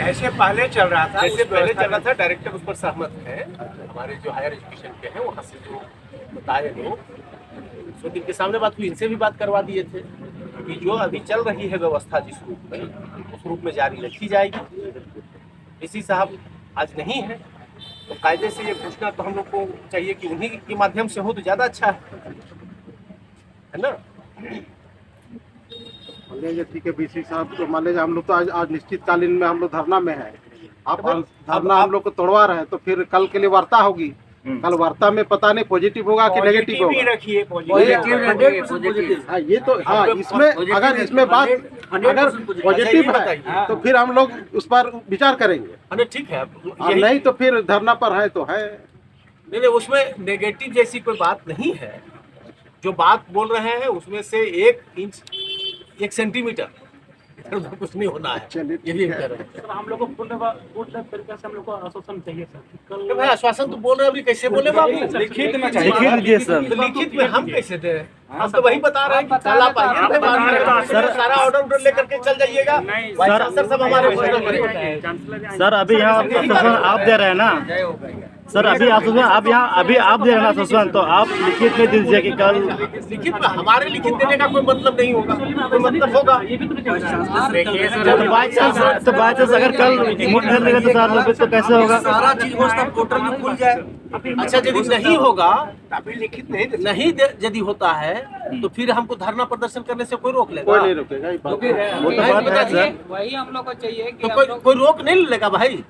जैसे पहले चल रहा था, जैसे पहले चल रहा था, डायरेक्टर उस पर सहमत है। हमारे जो हायर एजुकेशन के हैं वहाँ से जो बताए लोग, तो इनके सामने बात हुई, इनसे भी बात करवा दिए थे कि जो अभी चल रही है व्यवस्था जिस रूप में, उस रूप में जारी रखी जाएगी। डीसी साहब आज नहीं है, तो कायदे से ये पूछना तो हम लोग को चाहिए कि उन्हीं के माध्यम से हो तो ज़्यादा अच्छा है ना। मान लीजिए ठीक है बीसी साहब, तो मान लीजिए हम लोग तो आज निश्चितकालीन में हम लोग धरना में है। आप धरना हम लोग को तोड़वा रहे हैं, तो फिर कल के लिए वार्ता होगी। कल वार्ता में पता नहीं पॉजिटिव होगा कि नेगेटिव होगा। रखिए पॉजिटिव। हाँ ये तो हाँ, इसमें अगर इसमें बात अगर पॉजिटिव है तो फिर हम लोग उस पर विचार करेंगे। अरे ठीक है, और नहीं तो फिर धरना पर है तो है। नहीं उसमें नेगेटिव जैसी कोई बात नहीं है। जो बात बोल रहे हैं उसमें से 1 इंच 1 सेंटीमीटर इधर उधर कुछ नहीं होना है। ये भी कह रहे हैं सर, हम लोग को पूर्ण तरीके से हम लोग को आश्वासन चाहिए सर। तो भाई आश्वासन तो बोल रहे हैं, अभी कैसे बोले बाबू? लिखित में चाहिए। लिखित दीजिए सर। तो लिखित में हम कैसे दे? हम तो वही बता रहे हैं कि कल आप आइए, सर सारा ऑर्डर लेकर के चल जाइएगा। सर सब हमारे सर अभी यहाँ आश्वासन आप दे रहे हैं ना सर, अभी आश्वासन आप यहाँ अभी आप दे रहे हैं आश्वासन, तो आप लिखित में दीजिए कि कल लिखित में हमारे लिखित देने का कोई मतलब नहीं होगा, कोई मतलब होगा। तो बाई चांस अगर कल मुठभेड़ लगे तो 4 लोग तो कैसे होगा? सारा चीज हो सब पोर्टल में खुल जाए। अच्छा यदि नहीं होगा, अभी लिखित नहीं नहीं यदि होता है तो फिर हमको धरना प्रदर्शन करने से कोई रोक लेगा? कोई नहीं रुकेगा। वो तो बात है सर। वही हम लोग को चाहिए कि तो कोई रोक नहीं लेगा भाई।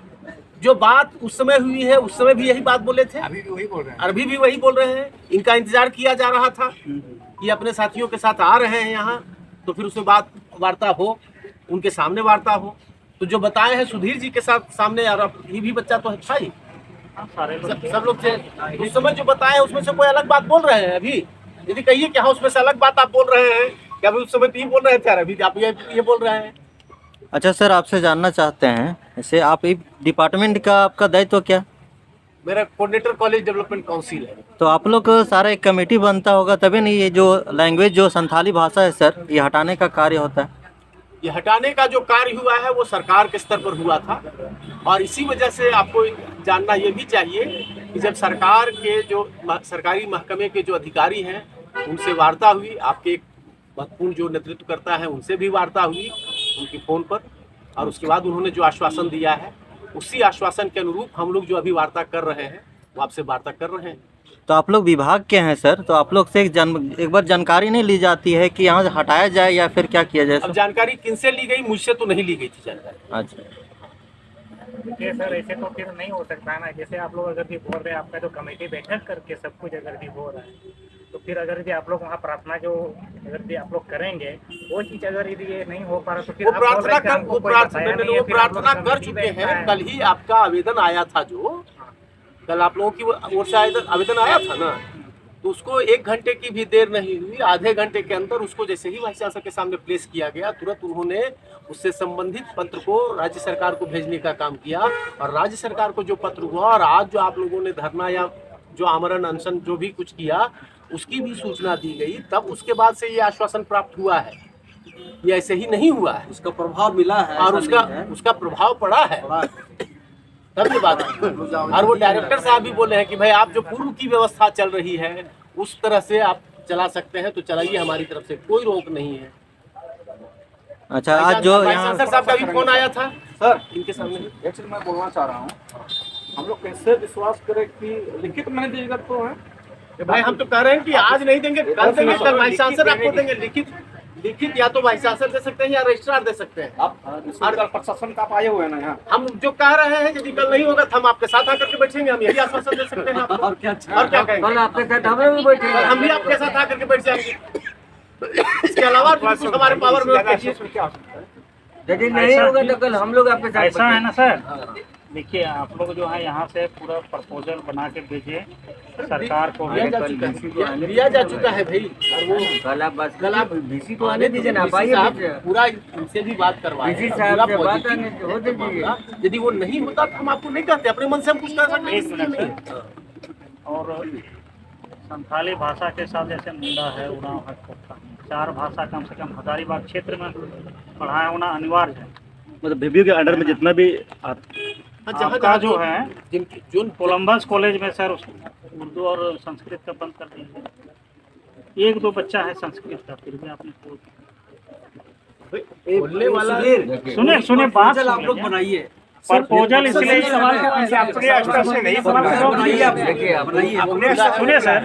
जो बात उस समय हुई है उस समय भी यही बात बोले थे, अभी भी वही बोल रहे हैं। अभी भी वही बोल रहे हैं। इनका इंतजार किया जा रहा था कि अपने साथियों के साथ आ रहे हैं यहाँ, तो फिर उसमें बात वार्ता हो, उनके सामने वार्ता हो। तो जो बताए हैं सुधीर जी के साथ सामने, यार ये भी बच्चा तो अच्छा ही सब लोग थे उस समय, जो बताए हैं उसमें से कोई अलग बात बोल रहे हैं अभी? यदि कहिए कि हाँ उसमें से अलग बात आप बोल रहे हैं कि अभी उस समय तो ये बोल रहे थे यार, अभी आप ये बोल रहे हैं। अच्छा सर, आपसे जानना चाहते हैं, ऐसे आप इस डिपार्टमेंट का आपका दायित्व क्या? मेरा कोऑर्डिनेटर कॉलेज डेवलपमेंट काउंसिल है। तो आप लोग को सारा एक कमेटी बनता होगा, तभी नहीं ये जो लैंग्वेज जो संथाली भाषा है सर, ये हटाने का कार्य होता है? ये हटाने का जो कार्य हुआ है वो सरकार के स्तर पर हुआ था, और इसी वजह से आपको जानना ये भी चाहिए कि जब सरकार के जो सरकारी महकमे के जो अधिकारी हैं उनसे वार्ता हुई, आपके एक महत्वपूर्ण जो नेतृत्व करता है उनसे भी वार्ता हुई उनके फ़ोन पर, और उसके बाद उन्होंने जो आश्वासन दिया है उसी आश्वासन के अनुरूप हम लोग जो अभी वार्ता कर रहे हैं वो आपसे वार्ता कर रहे हैं। तो आप लोग विभाग के हैं सर, तो आप लोग से एक बार जानकारी नहीं ली जाती है कि यहाँ हटाया जाए या फिर क्या किया जाए? अब जानकारी किनसे ली गई? मुझसे तो नहीं ली गई थी जानकारी। अच्छा देखिए सर, ऐसे तो फिर नहीं हो सकता है ना। जैसे आप लोग अगर भी बोल रहे हैं, आपका जो कमेटी बैठक करके सब कुछ अगर भी हो रहा है, तो फिर अगर यदि आप लोग वहाँ प्रार्थना जो अगर भी आप लोग करेंगे, वो चीज़ अगर यदि ये नहीं हो पा रहा तो फिर वो प्रार्थना कर चुके हैं। कल ही आपका आवेदन आया था, जो कल आप लोगों की ओर से आवेदन आया था ना, तो उसको 1 घंटे की भी देर नहीं हुई, आधे घंटे के अंदर उसको जैसे ही वाइस चांसलर के सामने प्लेस किया गया, तुरंत उन्होंने उससे संबंधित पत्र को राज्य सरकार को भेजने का काम किया, और राज्य सरकार को जो पत्र हुआ और आज जो आप लोगों ने धरना या जो आमरण अनशन जो भी कुछ किया उसकी भी सूचना दी गई, तब उसके बाद से ये आश्वासन प्राप्त हुआ है। ये ऐसे ही नहीं हुआ है, उसका प्रभाव मिला है और उसका प्रभाव पड़ा है, तब ये बात है। और वो डायरेक्टर साहब भी बोले हैं कि भाई आप जो पूर्व की व्यवस्था चल रही है उस तरह से आप चला सकते हैं तो चलाइए, हमारी तरफ से कोई रोक नहीं है। अच्छा, आज जो वाइस चांसलर साहब का भी फोन आया था सर, इनके सामने। एक्चुअली मैं बोलना चाह रहा हूँ, हम लोग कैसे विश्वास करें कि लिखित में नहीं देगा तो है? भाई हम तो कह रहे हैं कि आज नहीं देंगे, कल देंगे, कल वाइस चांसलर आपको देंगे लिखित या तो वाइस चांसलर दे सकते हैं या रजिस्ट्रार दे सकते हैं। आप प्रशासन का आप आए हुए हैं ना यहाँ? हम जो कह रहे हैं यदि कल नहीं होगा तो हम आपके साथ आकर के बैठेंगे, हम यही आश्वासन दे सकते हैं आपको। और क्या कहेंगे? कल आपके साथ हम बैठेंगे, हम भी आपके साथ आकर के बैठ जाएंगे। इसके अलावा कुछ हमारे पावर में क्या हो सकता है? यदि नहीं होगा तो कल हम लोग आपके साथ ऐसा है ना सर, देखिए आप लोग जो है यहाँ से पूरा प्रपोजल बना के भेजिए सरकार को। दिया जा चुका है भाई, और वो कल आप बीसी को आने दीजिए ना, आइए पूरा इनसे भी बात करवाएं। यदि वो नहीं होता तो हम आपको नहीं कहते, अपने मन से हम कुछ कर सकते एक मिनट सर, और संथाली भाषा के साथ जैसे मुंडा है, उड़ाव है, 4 भाषा कम से कम हजारीबाग क्षेत्र में पढ़ाया होना अनिवार्य है। मतलब बीबीओ के अंडर में जितना भी आपका जो है जो कोलंबस कॉलेज में सर उर्दू और संस्कृत का बंद कर दीजिए। एक दो बच्चा है संस्कृत का, फिर भी आपने बोलने वाला सुने बात आप लोग बनाइए प्रपोजल इसलिए सुनिए सर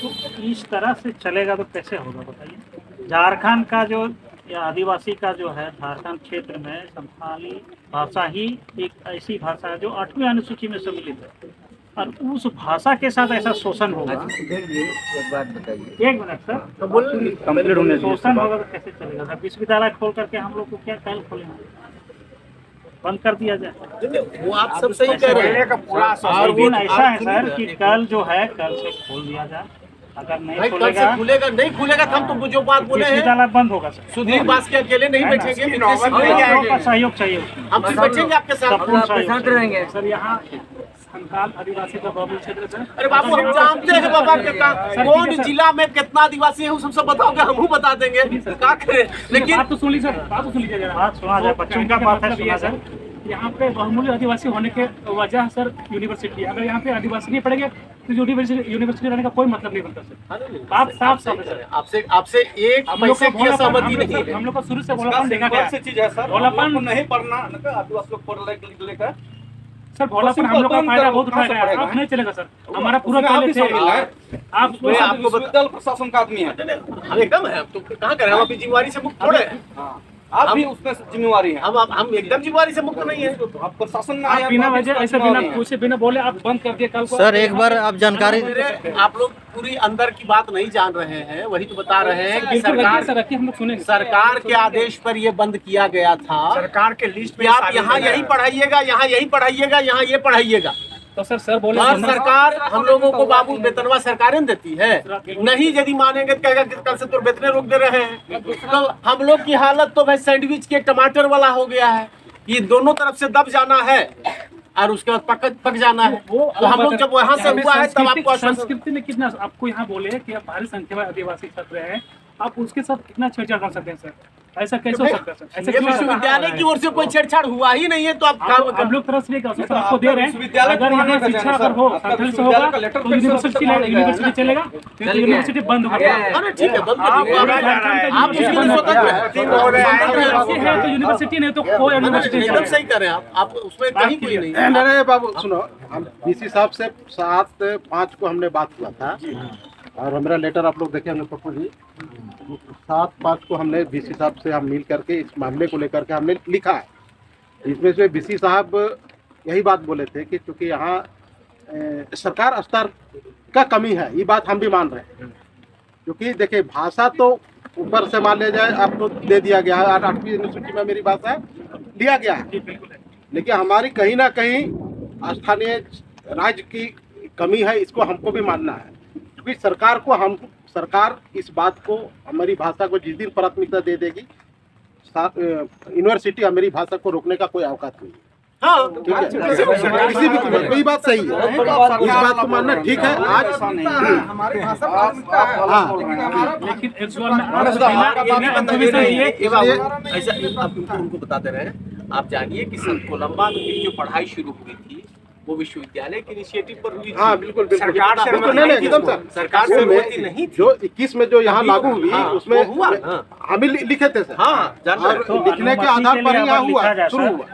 तो इस तरह से चलेगा तो कैसे होगा बताइए। झारखंड का जो या आदिवासी का जो है झारखंड क्षेत्र में संथाली भाषा ही एक ऐसी भाषा है जो 8वीं अनुसूची में सम्मिलित है, और उस भाषा के साथ ऐसा शोषण होगा। एक मिनट सर, कंप्लीट होने शोषण होगा तो कैसे चलेगा सर? विश्वविद्यालय खोल करके हम लोग को क्या कल खोलेंगे, बंद कर दिया जाए? वो आप सब सही कह रहे हैं। लेकिन ऐसा है सर कि कल जो है कल से खोल दिया जाए, अगर नहीं भाई कल खोलेगा से खुलेगा नहीं खुलेगा तो हम तो जो बात बोले हैं विश्वविद्यालय बंद होगा सर। सुधीर बास के अकेले नहीं बैठेंगे, हम लोग का सहयोग चाहिए उसमें। हम भी बैठेंगे आपके साथ। संपूर्ण सहयोग रहेंगे सर यहाँ संथाल आदिवासी का बहुल क्षेत्र सर। अरे बाबू हम जानते हैं बाबा कितना कौन जिला में कितना आदिवासी है वो सब बताओगे, हम बता देंगे क्या करें। लेकिन बात तो सुन लीजिए सर, बात तो सुन लीजिए जरा। बात सुना जाए, बच्चों का बात है, सुना सर जाए। यहाँ पे बहुमूल्य आदिवासी होने के वजह सर यूनिवर्सिटी, अगर यहाँ पे आदिवासी नहीं पढ़ेंगे तो यूनिवर्सिटी रहने का कोई मतलब नहीं बनता सर। बात साफ साफ है सर। आपसे आपसे एक पैसे की सहमति नहीं है। हम लोग को शुरू से भोलापन देखा गया है। चीज है सर, भोलापन नहीं पढ़ना आदिवासी लोग पढ़ लेकर सर, भोलापन हम लोग का फायदा बहुत उठाया गया है। अब नहीं चलेगा सर, हमारा पूरा पहले थे। आप विश्वविद्यालय प्रशासन का आदमी है, हम एकदम है, तो कहाँ करें, हम अपनी जिम्मेवारी से मुक्त थोड़े हैं। आप भी उसमें जिम्मेवारी है। हम एकदम जिम्मेवारी से मुक्त नहीं है। आप प्रशासन में आप बिना वजह ऐसे बिना पूछे बिना बोले आप बंद कर दिए कल को। सर एक बार आप जानकारी आप लोग पूरी अंदर की बात नहीं जान रहे हैं, वही तो बता रहे हैं कि बिल्कुल सरकार सर, रखिए हम लोग सुनेंगे। सरकार के आदेश पर ये बंद किया गया था। सरकार के लिस्ट कि आप यहाँ यही पढ़ाइएगा, यहाँ यही पढ़ाइएगा, यहाँ ये पढ़ाइएगा। तो सर बोले और सरकार हम लोगों को बाबू वेतनवा सरकारें देती है नहीं, यदि मानेंगे तो कहेगा कि कल से तो वेतन रोक दे रहे हैं। तो हम लोग की हालत तो भाई सैंडविच के टमाटर वाला हो गया है, ये दोनों तरफ से दब जाना है और उसके बाद पक जाना है। तो हम लोग जब वहाँ से हुआ है तब आपको संस्कृति में कितना आपको यहाँ बोले कि आप भारी संख्या में आदिवासी छात्र हैं, आप उसके साथ कितना छेड़छाड़ कर सकते हैं सर? ऐसा कैसे हो सकता है सर? ऐसा ये विश्वविद्यालय की ओर से कोई छेड़छाड़ हुआ ही नहीं है, तो आप हम लोग तरफ से आपको दे रहे हैं। अगर यहाँ शिक्षा अगर हो संथाली से होगा तो यूनिवर्सिटी चलेगा, फिर यूनिवर्सिटी बंद होगा। अरे ठीक है, बंद कर दीजिए। आप उसके लिए स्वतंत्र हैं। है तो यूनिवर्सिटी नहीं तो कोई यूनिवर्सिटी एकदम सही कर रहे हैं आप उसमें कहीं कोई नहीं है। नहीं बाबू सुनो, हम डीसी साहब से 7/5 को हमने बात किया था और हमारा लेटर आप लोग देखे हमने पप्पू जी 7/5 को हमने डीसी साहब से हम मिल करके इस मामले को लेकर के हमने लिखा है। इसमें से डीसी साहब यही बात बोले थे कि चूँकि यहाँ सरकार स्तर का कमी है, ये बात हम भी मान रहे हैं। क्योंकि देखिए भाषा तो ऊपर से मान लिया जाए आपको दे दिया गया है, 8वीं अनुसूची में मेरी भाषा दिया गया है, लेकिन हमारी कहीं ना कहीं स्थानीय राज्य की कमी है, इसको हमको भी मानना है। क्योंकि सरकार इस बात को हमारी भाषा को जिस दिन प्राथमिकता दे देगी, यूनिवर्सिटी हमारी भाषा को रोकने का कोई अवकाश नहीं है। हाँ, ठीक है, किसी भी कीमत कोई बात सही है, इस बात को मानना ठीक है। आज हमारी भाषा लेकिन एक्चुअल में ऐसा आप उनको बता दे रहे हैं। आप जानिए कि संत कोलंबा में जो पढ़ाई शुरू हुई थी वो विश्वविद्यालय के इनिशिएटिव पर हुई थी। हाँ बिल्कुल बिल्कुल, सरकार से नहीं एकदम सर, सरकार से अनुमति नहीं थी। जो 21 में जो यहाँ लागू हुई उसमें वो हुआ। हम लिखे थे सर, हाँ, जानते हैं। और लिखने के आधार पर ही यहाँ हुआ, शुरू हुआ।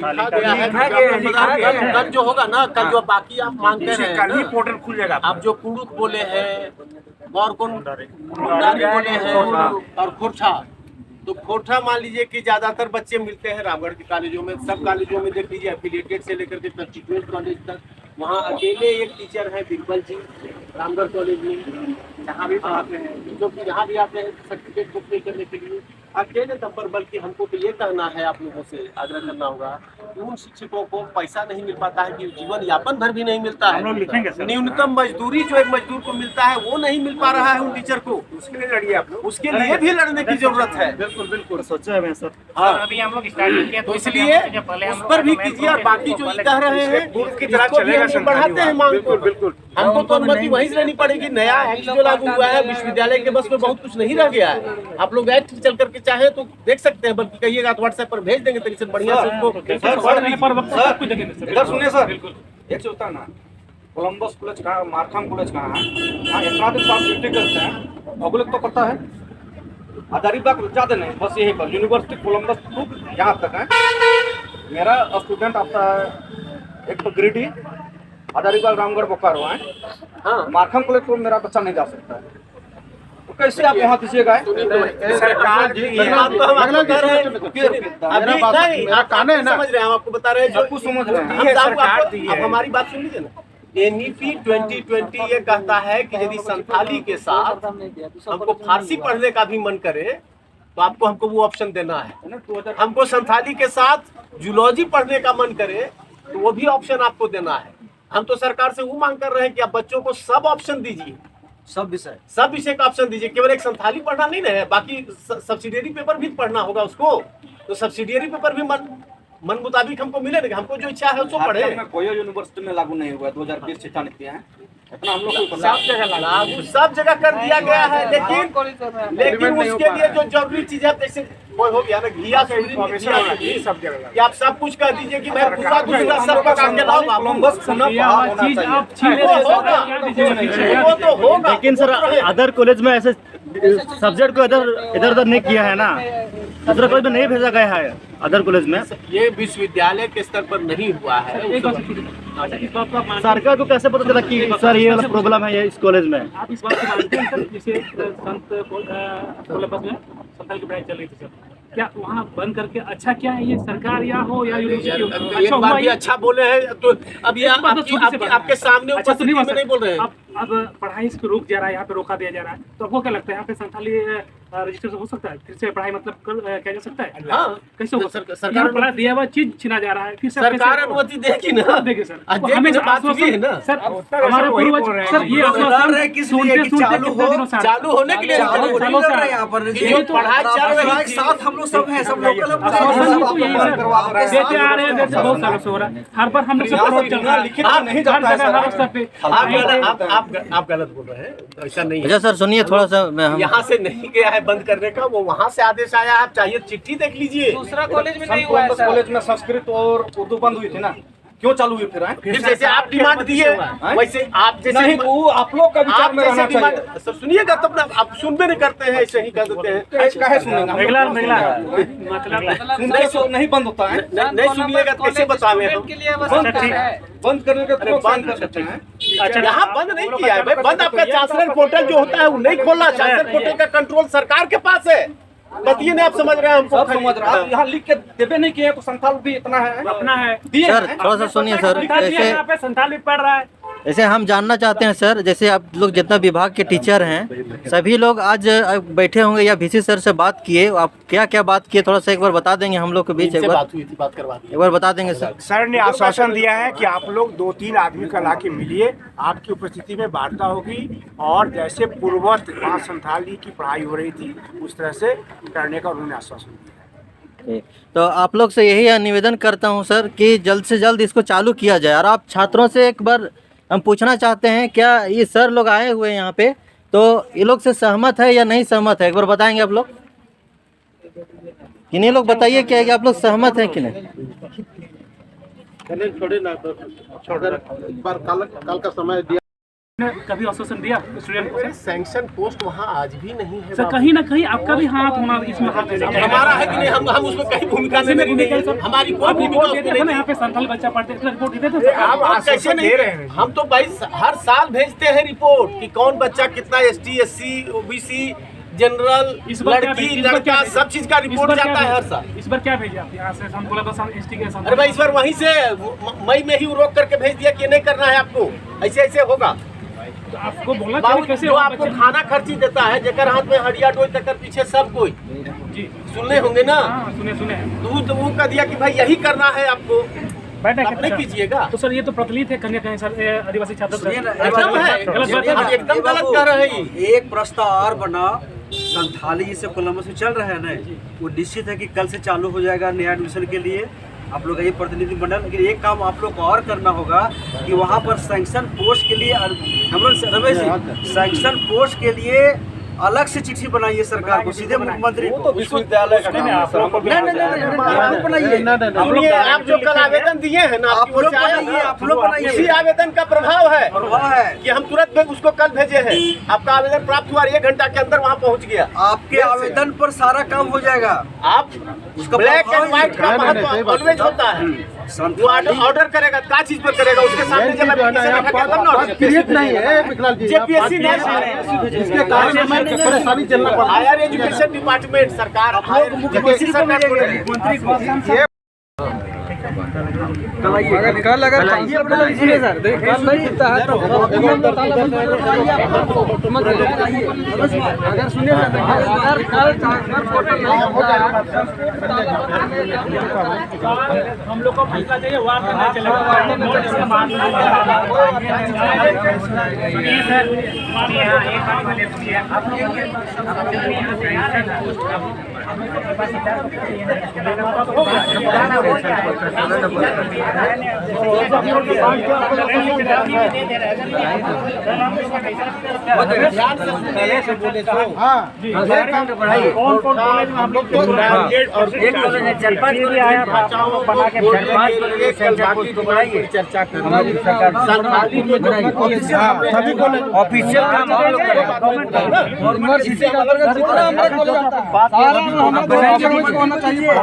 लिखा गया है। कल जो होगा ना, कल जो बाकी आप मांगते हैं ना, पोर्टल खुल जाएगा। आप जो कुड़ुक बोले हैं और कौन मुंडारी बोले हैं और खोरठा, तो खोरठा मान लीजिए कि ज्यादातर बच्चे मिलते हैं रामगढ़ के कॉलेजों में। सब कॉलेजों में देख लीजिए एफिलिएटेड से लेकर के कंस्टिट्यूएंट कॉलेज तक, वहाँ अकेले एक टीचर है बिरबल जी रामगढ़ कॉलेज में, जहाँ भी पढ़ाते हैं, जो कि यहाँ भी आते हैं सर्टिफिकेट बुक नहीं करने के लिए अकेले दम पर। बल्कि हमको तो ये कहना है, आप लोगों से आग्रह करना होगा कि उन शिक्षकों को पैसा नहीं मिल पाता है कि जीवन यापन भर भी नहीं मिलता हम लोग लिखेंगे है। सर। न्यूनतम मजदूरी जो एक मजदूर को मिलता है वो नहीं मिल पा रहा है उन टीचर को। उसके लिए लड़िए आप लोग, उसके लिए भी लड़ने की जरूरत है। बिल्कुल बिल्कुल सोचा है मैं सर। हाँ, अभी हम लोग स्टार्टिंग किया तो इसलिए उस पर भी कीजिए। और बाकी जो ये कह रहे हैं की तरह इसको भी चलेगा हम बढ़ाते हैं मांग को। बिल्कुल बिल्कुल हमको तो अनुमति वहीं से लेनी पड़ेगी। नया एक्ट जो लागू हुआ है, विश्वविद्यालय के बस में बहुत कुछ नहीं रह गया है। आप लोग एक्ट चल करके चाहे तो देख सकते हैं, बल्कि कहिएगा तो व्हाट्सएप पर भेज देंगे तरीके से बढ़िया से उसको। इधर सुनिए सर, एक से होता है ना, कोलंबस कॉलेज कहाँ, मारखाम कॉलेज कहाँ है, यहाँ इतना दिन आप ड्यूटी करते हैं, अगले को तो पता है। हजारीबाग ज़्यादा नहीं, बस यही पर यूनिवर्सिटी कोलंबस यहाँ तक है। मेरा स्टूडेंट आता है एक तो गिरिडीह, हजारीबाग, रामगढ़, बोकारो है। हाँ, मारखाम कॉलेज को मेरा बच्चा नहीं जा सकता है, तो कैसे आप वहाँ दीजिएगा? सरकार समझ रहे हैं, हम आपको बता रहे हैं जो कुछ समझ रहे हैं। अब हमारी बात सुन लीजिए ना। NEP 2020 ये कहता है कि यदि संथाली के साथ हमको फारसी पढ़ने का भी मन करे तो हमको वो ऑप्शन देना है। हमको संथाली के साथ जूलॉजी पढ़ने का मन करे तो वो भी ऑप्शन आपको देना है। हम तो सरकार से वो मांग कर रहे हैं कि आप बच्चों को सब ऑप्शन दीजिए, सब विषय का ऑप्शन दीजिए। केवल एक संथाली पढ़ना नहीं है, बाकी सब्सिडियरी पेपर भी पढ़ना होगा उसको। तो सब्सिडियरी पेपर भी मन मुताबिक हमको मिले ना, हमको जो इच्छा है उसको पढ़े। कोई यूनिवर्सिटी में लागू नहीं हुआ 2020 शिक्षा नीति है, इतना हम लोग को सब जगह लागू, सब जगह कर दिया गया है। लेकिन उसके लिए जो जरूरी चीज है, जैसे वो हो गया ना घिया सब जगह कि आप सब कुछ कह दीजिए कि मैं दूसरा सबका काम के लाओ, बस सुना वो तो होगा। लेकिन सर अदर कॉलेज में ऐसे सब्जेक्ट को इधर उधर नहीं किया है ना, दूसरा कॉलेज में नहीं भेजा गया है। अदर कॉलेज में ये विश्वविद्यालय के स्तर पर नहीं हुआ है। सरकार को कैसे पता चला कि सर ये वाला प्रॉब्लम है ये इस कॉलेज में? आप इस बात को मानते हैं सर, जैसे संत कोलंबस में संथाली की पढ़ाई चल रही थी सर, क्या वहाँ बंद करके अच्छा क्या है, ये सरकार या हो या यूनिवर्सिटी? एक बार भी अच्छा बोले हैं तो अब ये आपके सामने उपस्थिति में नहीं बोल रहे हैं। अब पढ़ाई इसको रुक जा रहा है, यहाँ पे रोका दिया जा रहा है, तो आपको क्या लगता है यहाँ पे संथाली रजिस्ट्रेशन हो सकता है, फिर से पढ़ाई मतलब किया जा सकता है? हाँ, कैसे होगा? सरकार द्वारा दिया हुआ चीज छीना जा रहा है, फिर सरकार अनुमति देगी ना, देगी सर। हमें बात हुई है ना सर, हमारे पूर्वज सर ये चालू होने के लिए यहाँ पर जो पढ़ाई चल रही है साथ हम लोग सब हैं, सब लोकल देते आ रहे हैं, देते बहुत सालों से हो रहा है। हर बार हम लोग से प्रोग्राम चल रहा है, लिखित नहीं जाता है हर स्तर पे। आप गलत बोल रहे हैं, ऐसा नहीं है। अच्छा सर सुनिए थोड़ा सा, यहाँ से नहीं गया है बंद करने का, वो वहाँ से आदेश आया है। आप चाहिए चिट्ठी देख लीजिए। दूसरा कॉलेज में नहीं हुआ है। कॉलेज में संस्कृत और उर्दू बंद हुई थी ना, क्यों चालू हुई फिर जैसे आप डिमांड दिए वैसे आप जैसे नहीं, वो आप लोग का विचार में रहना चाहिए। सर सुनिएगा तब ना, आप सुनबे नहीं करते हैं, ऐसे ही कर देते हैं। काहे सुनेंगे? मतलब नहीं बंद होता है, नहीं सुनिएगा तो कैसे बतावे हम? बंद करने का तुरंत बंद कर सकते हैं। अच्छा, यहाँ बंद नहीं किया है भाई, बंद आपका चांसलर पोर्टल जो होता है वो नहीं खोला। चांसलर पोर्टल का कंट्रोल सरकार के पास है। बतिए नहीं, आप समझ रहे हैं, हमको सब समझ रहा है। यहाँ लिख के देवे नहीं किए तो संथाल भी इतना है, अपना है। सर थोड़ा सा सुनिए सर, यहाँ पे संथाली पढ़ रहा है। जैसे हम जानना चाहते हैं सर, जैसे आप लोग जितना विभाग के टीचर हैं सभी लोग आज बैठे होंगे या VC सर से बात किए, आप क्या क्या बात किए थोड़ा सा एक बार बता देंगे हम लोग के बीच? एक बार बात हुई थी, बात करवा दी, एक बार बता देंगे सर। सर ने आश्वासन दिया है कि आप लोग 2-3 आदमी का ला के मिलिए, आपकी उपस्थिति में वार्ता होगी और जैसे पूर्ववत वहाँ संथाली की पढ़ाई हो रही थी उस तरह से करने का उन्होंने आश्वासन दिया। तो आप लोग से यही निवेदन करता हूं सर कि जल्द से जल्द इसको चालू किया जाए। और आप छात्रों से एक बार हम पूछना चाहते हैं, क्या ये सर लोग आए हुए हैं यहाँ पे, तो ये लोग से सहमत है या नहीं सहमत है? एक बार बताएंगे आप लोग, किन्हीं लोग बताइए क्या है कि आप लोग सहमत हैं कि नहीं? एक बार कल का समय दिया, कभी आश्वासन दिया स्टूडेंट को? सैंक्शन पोस्ट वहाँ आज भी नहीं है। सर कहीं ना कहीं आपका भी हाथ होना इसमें, हाथ हमारा है कि नहीं? हम उसमें कहीं भूमिका नहीं, हमारी कोई भूमिका उसमें नहीं। यहाँ पे संथाली बच्चा पढ़ते हैं, रिपोर्ट देते थे। आप कैसे नहीं दे रहे हैं? हम तो भाई हर साल भेजते हैं रिपोर्ट कि कौन बच्चा कितना ST SC OBC जनरल लड़की लड़का सब चीज का रिपोर्ट जाता है हर साल। इस बार क्या भेजे आप यहाँ से? हम बोला था ST के साथ। अरे भाई इस बार वहीं से मई में ही रोक करके भेज दिया कि नहीं करना है आपको, ऐसे ऐसे होगा। तो आपको बोलना चाहिए कैसे जो आपको खाना खर्ची देता है, जेकर हाथ में हड़िया डोई तक पीछे सब कोई जी सुनने होंगे ना। सुने तो वो कह दिया कि भाई यही करना है आपको, आप नहीं कीजिएगा। तो सर ये तो प्रचलित है कहीं कहीं सर, आदिवासी छात्र एकदम है, एकदम गलत कह रहे हैं। एक प्रस्ताव और बना, संथाली जैसे कोलंबस में चल रहा है ना, वो निश्चित है कि कल से चालू हो जाएगा नया एडमिशन के लिए। आप लोग का ये प्रतिनिधिमंडल, लेकिन एक काम आप लोग को और करना होगा कि वहाँ पर सैंक्शन पोस्ट के लिए रमेश जी, सैंक्शन पोस्ट के लिए अलग से चिट्ठी बनाइए सरकार को, सीधे मुख्यमंत्री को। विश्वविद्यालय का काम है सर, हमको नहीं नहीं नहीं, आप लोग बनाइए, आप जो कल आवेदन दिए हैं ना, आप लोग बनाइए, आप लोग बनाइए। उसी आवेदन का प्रभाव है है कि हम तुरंत उसको कल भेजे हैं। आपका आवेदन प्राप्त हुआ, 1 घंटा के अंदर वहाँ पहुँच गया। आपके आवेदन पर सारा काम हो जाएगा। आप उसका ब्लैक एंड प्रभाव व्हाइट का महत्व ऑलवेज होता है। वो ऑर्डर करेगा, क्या चीज पर करेगा, उसके सामने जब एप्लीकेशन रखा गया तब ना ऑर्डर क्रिएट नहीं है विकलाल जी, जेपीएससी ने इसके कारण हमें परेशानी झेलना पड़ रहा है। हायर एजुकेशन डिपार्टमेंट सरकार मुख्यमंत्री को मिलेंगे, मुख्यमंत्री को। कल अगर सुनिए सर, कल नहीं होता है तो अगर सुनिए सर, अगर कल पोर्टल नहीं होता हम लोग को फैसला चाहिए, वार नहीं चलेगा। सुनिए सर, सुनिए, हाँ, एक बात मैंने सुनी है, आप लोग यहाँ से आ रहे हैं कौन कौन कॉलेज में हम लोग बना के चर्चा सभी कॉलेज ऑफिशियल काम हम लोग करें। यूनिवर्सिटी का अंतर्गत जितना हमारा कॉलेज आता है सारा होना चाहिए।